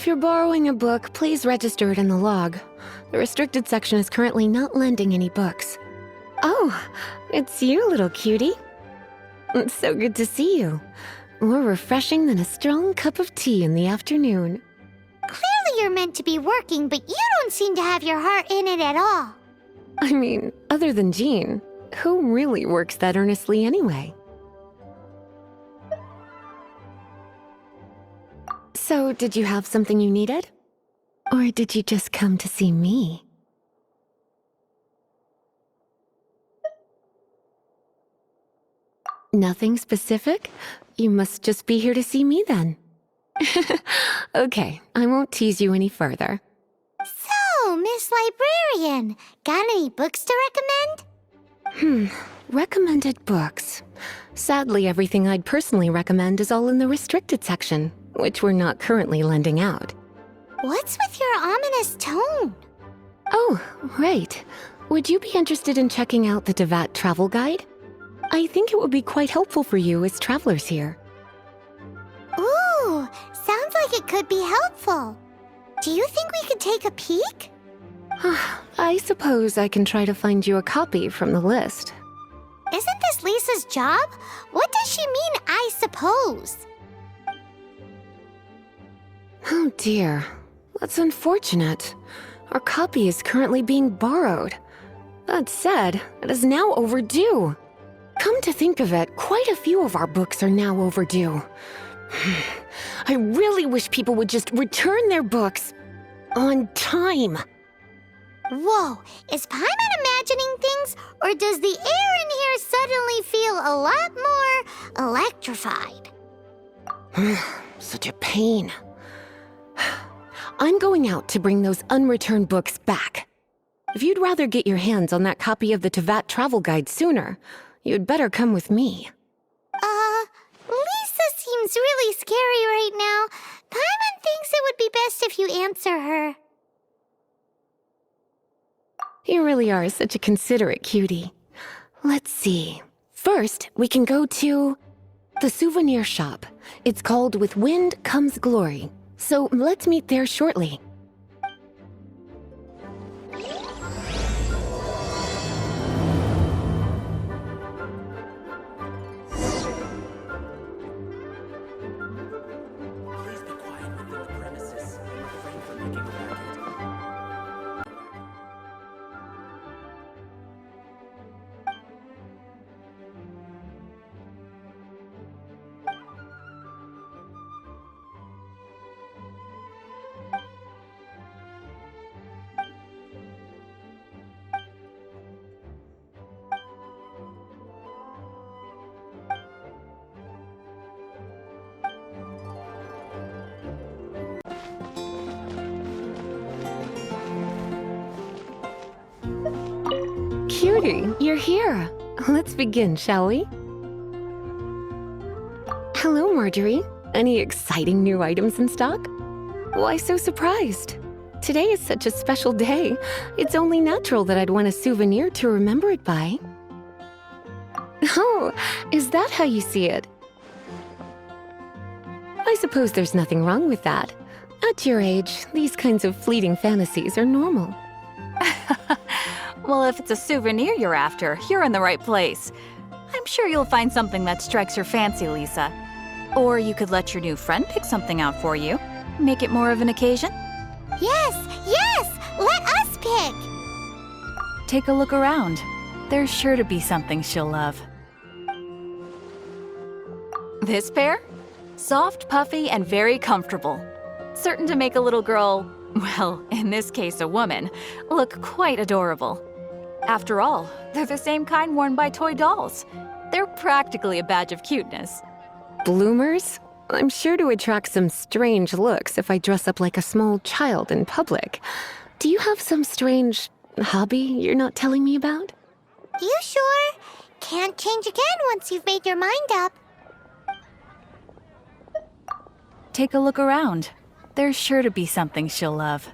If you're borrowing a book, please register it in the log. The restricted section is currently not lending any books. Oh, it's you, little cutie. It's so good to see you. More refreshing than a strong cup of tea in the afternoon. Clearly you're meant to be working, but you don't seem to have your heart in it at all. I mean, other than Jean, who really works that earnestly anyway? So, did you have something you needed? Or did you just come to see me? Nothing specific? You must just be here to see me then. Okay, I won't tease you any further. So, Miss Librarian, got any books to recommend? Recommended books. Sadly, everything I'd personally recommend is all in the restricted section, which we're not currently lending out. What's with your ominous tone? Oh, right. Would you be interested in checking out the Devat travel guide? I think it would be quite helpful for you as travelers here. Ooh, sounds like it could be helpful. Do you think we could take a peek? I suppose I can try to find you a copy from the list. Isn't this Lisa's job? What does she mean, I suppose? Oh dear, that's unfortunate. Our copy is currently being borrowed. That said, it is now overdue. Come to think of it, quite a few of our books are now overdue. I really wish people would just return their books on time. Whoa, is Paimon imagining things, or does the air in here suddenly feel a lot more electrified? Such a pain. I'm going out to bring those unreturned books back. If you'd rather get your hands on that copy of the Tevat travel guide sooner, you'd better come with me. Lisa seems really scary right now. Paimon thinks it would be best if you answer her. You really are such a considerate cutie. Let's see. First, we can go to the souvenir shop. It's called With Wind Comes Glory. So let's meet there shortly. Please be quiet within the premises. Refrain from making a racket. Cutie, you're here. Let's begin, shall we? Hello, Marjorie. Any exciting new items in stock? Why so surprised? Today is such a special day. It's only natural that I'd want a souvenir to remember it by. Oh, is that how you see it? I suppose there's nothing wrong with that. At your age, these kinds of fleeting fantasies are normal. Well, if it's a souvenir you're after, you're in the right place. I'm sure you'll find something that strikes your fancy, Lisa. Or you could let your new friend pick something out for you. Make it more of an occasion. Yes, let us pick. Take a look around. There's sure to be something she'll love. This pair? Soft, puffy, and very comfortable. Certain to make a little girl, well, in this case a woman, look quite adorable. After all, they're the same kind worn by toy dolls. They're practically a badge of cuteness. Bloomers? I'm sure to attract some strange looks if I dress up like a small child in public. Do you have some strange hobby you're not telling me about? You sure? Can't change again once you've made your mind up. Take a look around. There's sure to be something she'll love.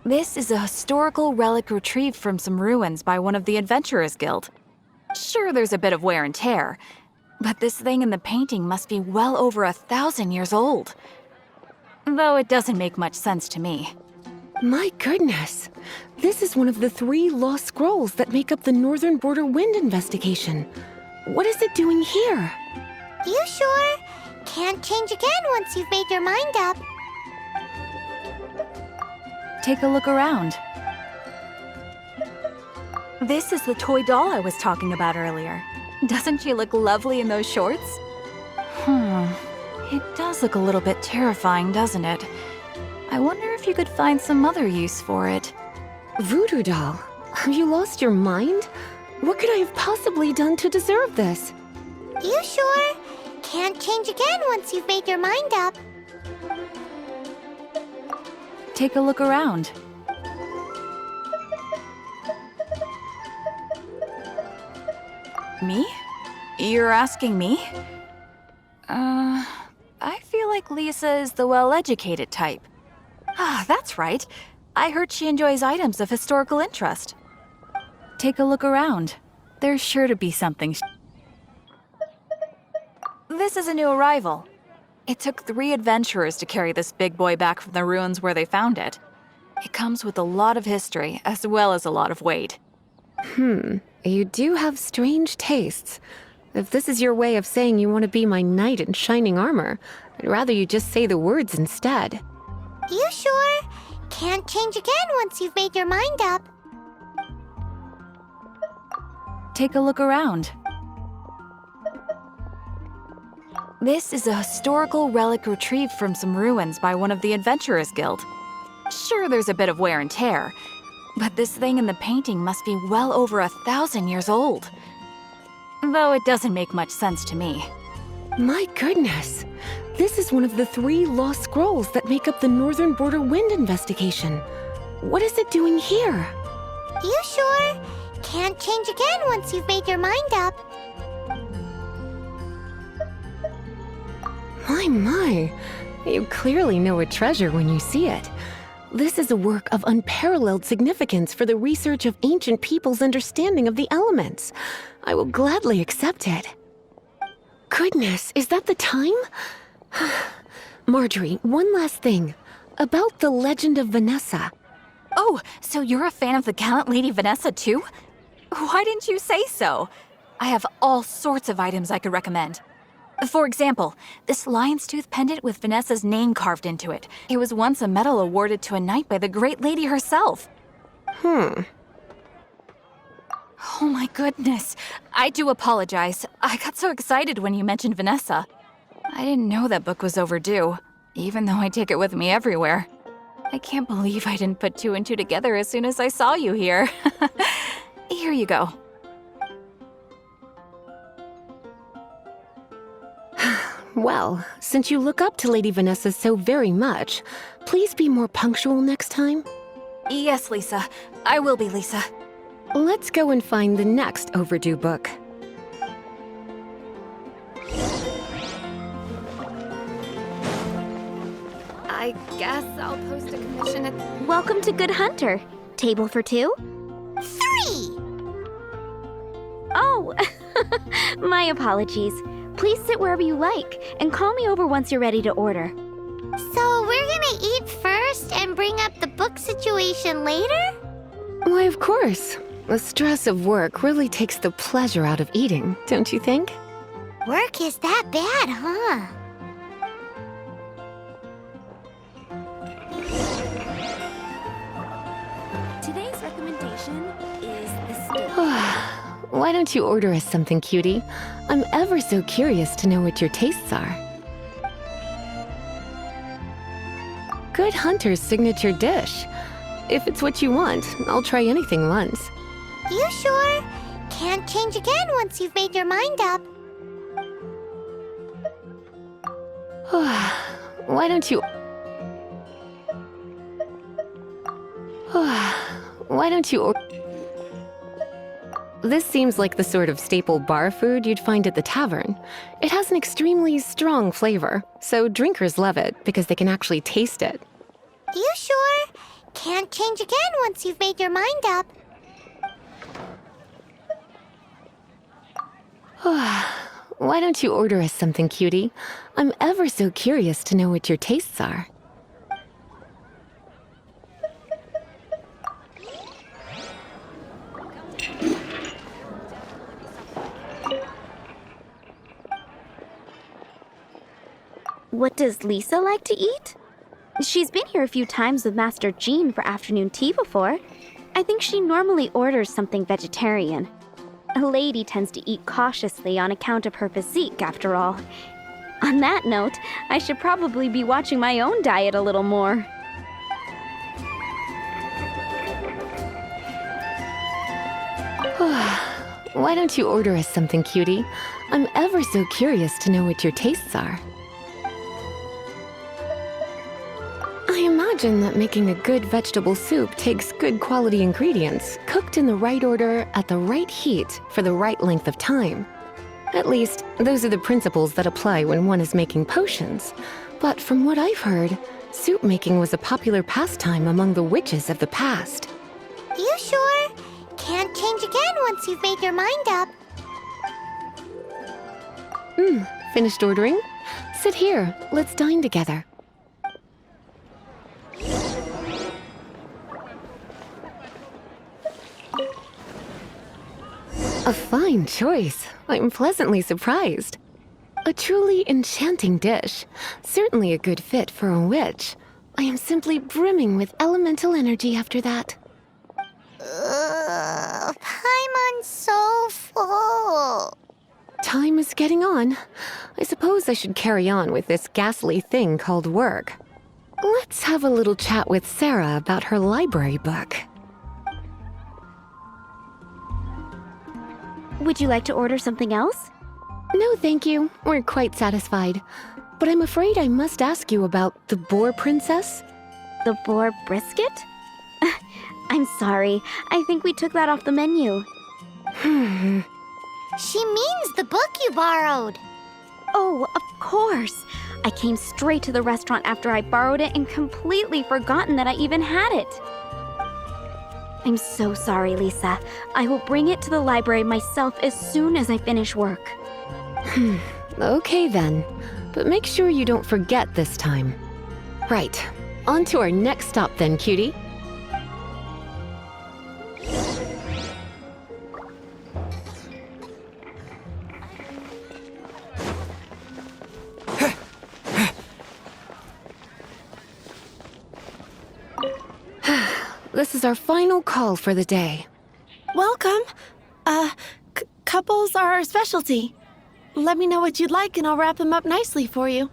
This is a historical relic retrieved from some ruins by one of the Adventurers Guild. Sure, there's a bit of wear and tear, But this thing in the painting must be well over 1,000 years old. Though it doesn't make much sense to me. My goodness. This is one of the 3 lost scrolls that make up the Northern Border Wind investigation. What is it doing here? You sure? Can't change again once you've made your mind up. Take a look around. This is the toy doll I was talking about earlier. Doesn't she look lovely in those shorts? It does look a little bit terrifying, doesn't it? I wonder if you could find some other use for it. Voodoo doll, have you lost your mind? What could I have possibly done to deserve this? You sure? Can't change again once you've made your mind up. Take a look around. Me? You're asking me? I feel like Lisa is the well-educated type. Ah, that's right. I heard she enjoys items of historical interest. Take a look around. There's sure to be something. This is a new arrival. It took 3 adventurers to carry this big boy back from the ruins where they found it. It comes with a lot of history, as well as a lot of weight. You do have strange tastes. If this is your way of saying you want to be my knight in shining armor, I'd rather you just say the words instead. You sure? Can't change again once you've made your mind up. Take a look around. This is a historical relic retrieved from some ruins by one of the Adventurers Guild. Sure, there's a bit of wear and tear, but this thing in the painting must be well over 1,000 years old. Though it doesn't make much sense to me. My goodness. This is one of the 3 lost scrolls that make up the Northern Border Wind investigation. What is it doing here? You sure? Can't change again once you've made your mind up. My. You clearly know a treasure when you see it. This is a work of unparalleled significance for the research of ancient people's understanding of the elements. I will gladly accept it. Goodness, is that the time? Marjorie, one last thing. About the legend of Vanessa. Oh, so you're a fan of the gallant Lady Vanessa too? Why didn't you say so? I have all sorts of items I could recommend. For example, this lion's tooth pendant with Vanessa's name carved into it. It was once a medal awarded to a knight by the great lady herself. Oh my goodness. I do apologize. I got so excited when you mentioned Vanessa. I didn't know that book was overdue, even though I take it with me everywhere. I can't believe I didn't put 2 and 2 together as soon as I saw you here. Here you go. Well, since you look up to Lady Vanessa so very much, please be more punctual next time. Yes, Lisa. I will be, Lisa. Let's go and find the next overdue book. I guess I'll post a commission at... Welcome to Good Hunter. Table for 2? 3! Oh, my apologies. Please sit wherever you like, and call me over once you're ready to order. So we're gonna eat first and bring up the book situation later? Why, of course. The stress of work really takes the pleasure out of eating, don't you think? Work is that bad, huh? Today's recommendation is the steak. Why don't you order us something, cutie? I'm ever so curious to know what your tastes are. Good Hunter's signature dish. If it's what you want, I'll try anything once. You sure? Can't change again once you've made your mind up. Why don't you... Why don't you... This seems like the sort of staple bar food you'd find at the tavern. It has an extremely strong flavor, so drinkers love it because they can actually taste it. You sure? Can't change again once you've made your mind up. why don't you order us something, cutie? I'm ever so curious to know what your tastes are. What does Lisa like to eat? She's been here a few times with Master Jean for afternoon tea before. I think she normally orders something vegetarian. A lady tends to eat cautiously on account of her physique, after all. On that note, I should probably be watching my own diet a little more. Why don't you order us something, cutie? I'm ever so curious to know what your tastes are. I imagine that making a good vegetable soup takes good quality ingredients, cooked in the right order at the right heat for the right length of time. At least, those are the principles that apply when one is making potions. But from what I've heard, soup making was a popular pastime among the witches of the past. You sure? Can't change again once you've made your mind up. Finished ordering? Sit here, let's dine together. A fine choice. I'm pleasantly surprised. A truly enchanting dish. Certainly a good fit for a witch. I am simply brimming with elemental energy after that. Paimon's so full. Time is getting on. I suppose I should carry on with this ghastly thing called work. Let's have a little chat with Sarah about her library book. Would you like to order something else? No, thank you. We're quite satisfied. But I'm afraid I must ask you about the boar princess. The boar brisket? I'm sorry. I think we took that off the menu. She means the book you borrowed. Oh, of course. I came straight to the restaurant after I borrowed it and completely forgotten that I even had it. I'm so sorry, Lisa. I will bring it to the library myself as soon as I finish work. Okay then. But make sure you don't forget this time. Right. On to our next stop then, cutie. This is our final call for the day. Welcome. Couples are our specialty. Let me know what you'd like and I'll wrap them up nicely for you.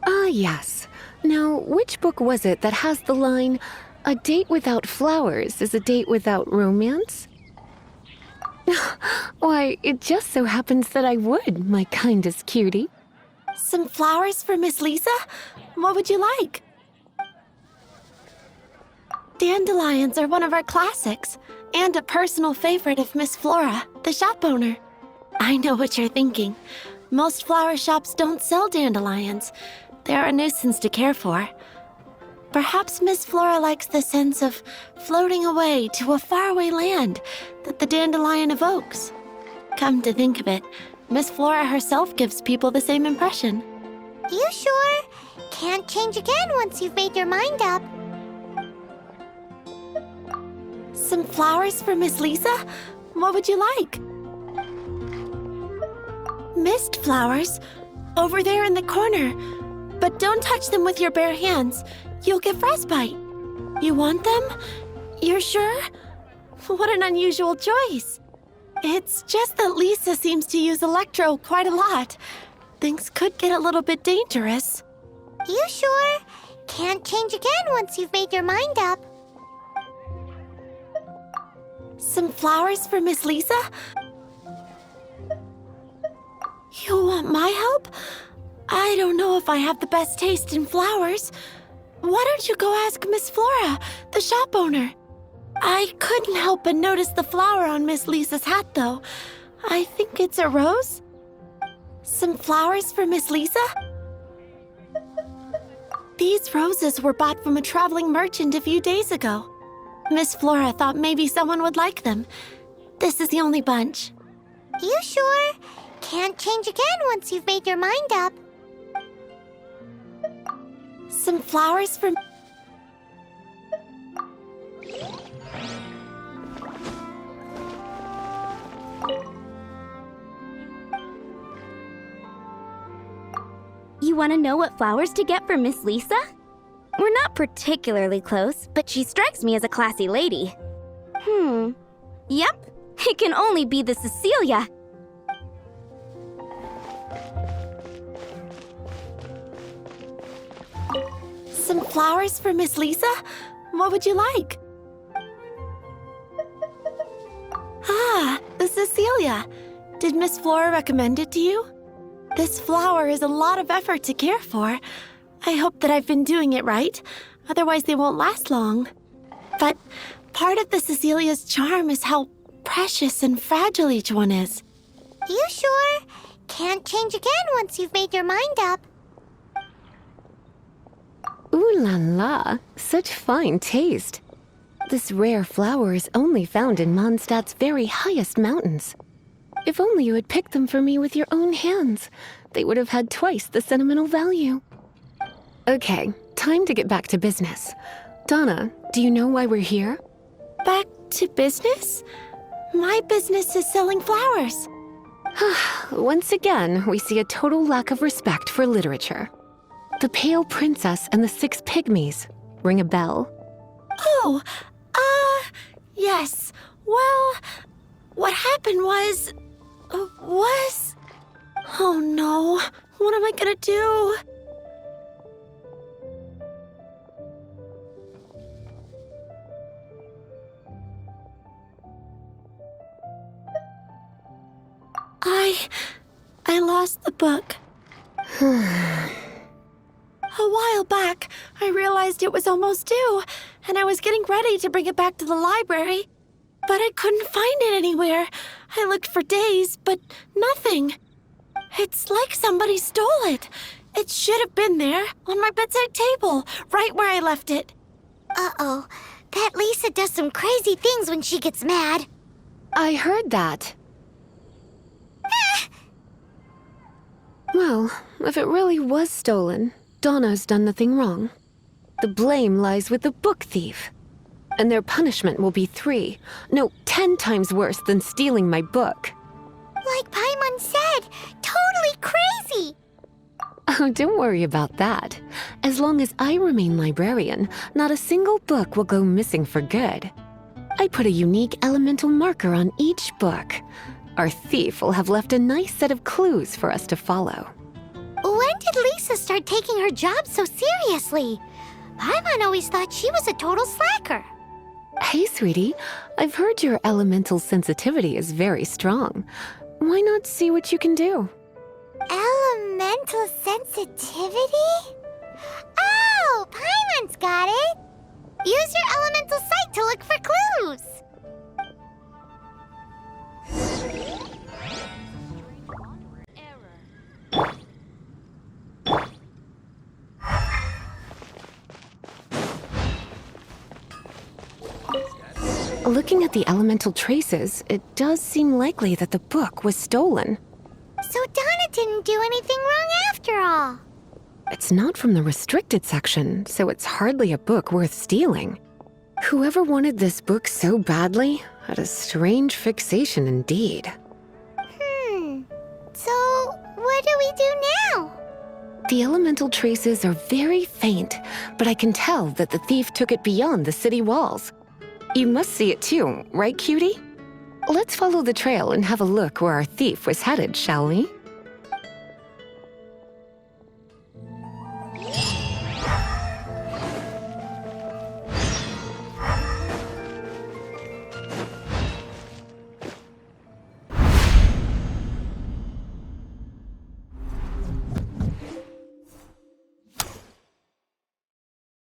Yes. Now, which book was it that has the line, "A date without flowers is a date without romance"? Why, it just so happens that I would, my kindest cutie. Some flowers for Miss Lisa? What would you like? Dandelions are one of our classics, and a personal favorite of Miss Flora, the shop owner. I know what you're thinking. Most flower shops don't sell dandelions. They're a nuisance to care for. Perhaps Miss Flora likes the sense of floating away to a faraway land that the dandelion evokes. Come to think of it, Miss Flora herself gives people the same impression. You sure? Can't change again once you've made your mind up. Some flowers for Miss Lisa? What would you like? Mist flowers? Over there in the corner. But don't touch them with your bare hands. You'll get frostbite. You want them? You're sure? What an unusual choice. It's just that Lisa seems to use Electro quite a lot. Things could get a little bit dangerous. You sure? Can't change again once you've made your mind up. Some flowers for Miss Lisa? You want my help? I don't know if I have the best taste in flowers. Why don't you go ask Miss Flora, the shop owner? I couldn't help but notice the flower on Miss Lisa's hat, though. I think it's a rose? Some flowers for Miss Lisa? These roses were bought from a traveling merchant a few days ago. Miss Flora thought maybe someone would like them. This is the only bunch. You sure? Can't change again once you've made your mind up. Some flowers for... You want to know what flowers to get for Miss Lisa? We're not particularly close, but she strikes me as a classy lady. Yep, it can only be the Cecilia. Some flowers for Miss Lisa? What would you like? Ah, the Cecilia. Did Miss Flora recommend it to you? This flower is a lot of effort to care for. I hope that I've been doing it right, otherwise they won't last long. But part of the Cecilia's charm is how precious and fragile each one is. You sure? Can't change again once you've made your mind up. Ooh la la, such fine taste. This rare flower is only found in Mondstadt's very highest mountains. If only you had picked them for me with your own hands, they would have had twice the sentimental value. Okay, time to get back to business. Donna, do you know why we're here? Back to business? My business is selling flowers. Once again, we see a total lack of respect for literature. The Pale Princess and the Six Pygmies. Ring a bell? Oh, yes. Well, what happened was... Oh no, what am I gonna do? I lost the book. A while back, I realized it was almost due, and I was getting ready to bring it back to the library. But I couldn't find it anywhere. I looked for days, but nothing. It's like somebody stole it. It should have been there, on my bedside table, right where I left it. Uh-oh. That Lisa does some crazy things when she gets mad. I heard that. Well, if it really was stolen, Donna's done nothing wrong. The blame lies with the book thief. And their punishment will be 10 times worse than stealing my book. Like Paimon said, totally crazy. Oh, don't worry about that. As long as I remain librarian, not a single book will go missing for good. I put a unique elemental marker on each book. Our thief will have left a nice set of clues for us to follow. When did Lisa start taking her job so seriously? Paimon always thought she was a total slacker. Hey, sweetie, I've heard your elemental sensitivity is very strong. Why not see what you can do? Elemental sensitivity? Oh, Paimon's got it! Use your elemental sight to look for clues! Looking at the elemental traces, it does seem likely that the book was stolen. So Donna didn't do anything wrong after all. It's not from the restricted section, so it's hardly a book worth stealing. Whoever wanted this book so badly had a strange fixation indeed. So what do we do now? The elemental traces are very faint, but I can tell that the thief took it beyond the city walls. You must see it too, right, cutie? Let's follow the trail and have a look where our thief was headed, shall we?